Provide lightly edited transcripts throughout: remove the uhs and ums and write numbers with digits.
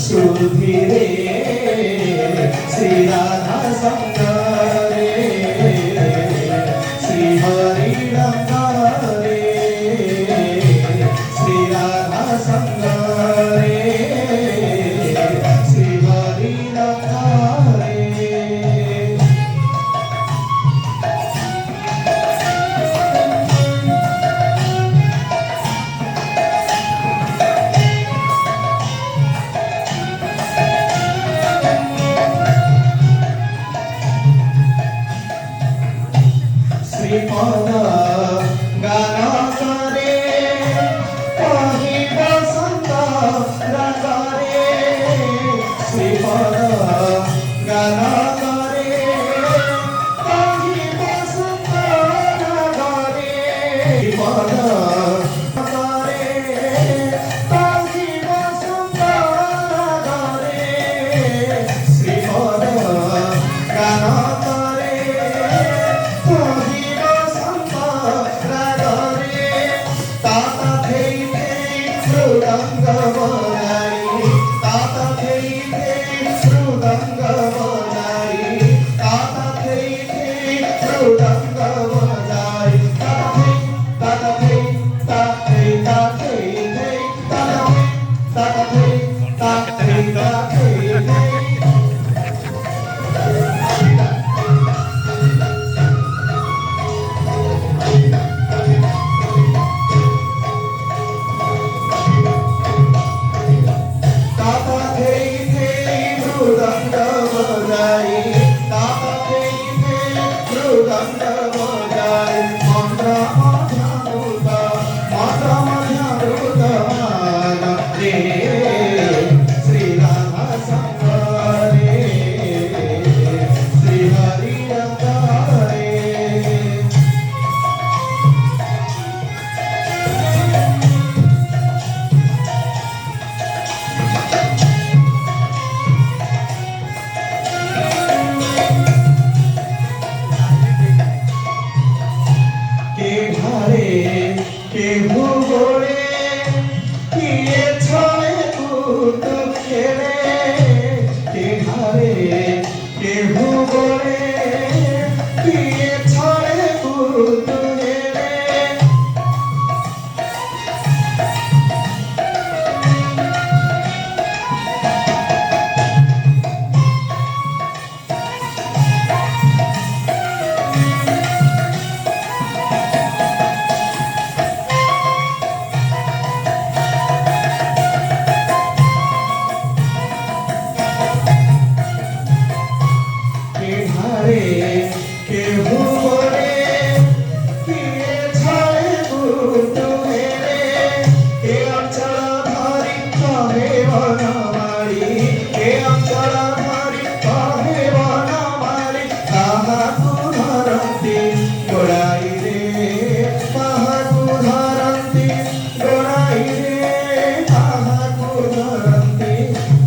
सुधीरे श्री राधा संग रे श्री हरि रंग रे श्री राधा संग रे श्री हरि रंग रे श्रीपद गान करे कहि बसंत रंग रे श्रीपद गान करे कहि बसंत रंग रे श्रीपद करे कहि बसंत रंग रे श्रीपद गान के भूगोले किए छोड़े कूद खेले के घरे के भूगोले किए छोड़े कूद खेले के भूगोले किए छाए कूद मेरे के अंचल धरी कहे वनमाली के अंचल धरी कहे वनमाली ताहाकु धरती गोड़ाई रे ताहाकु धरती गोड़ाई रे ताहाकु धरती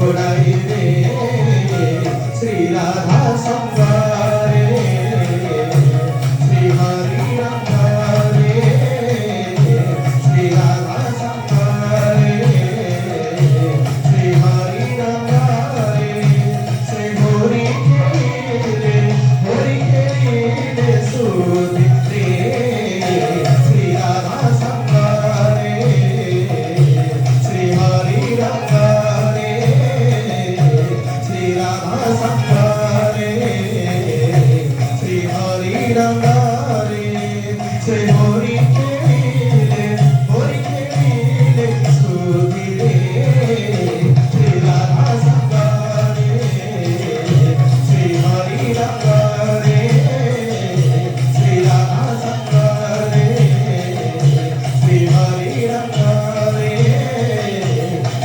गोड़ाई रे श्री राधा संग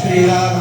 श्री राधा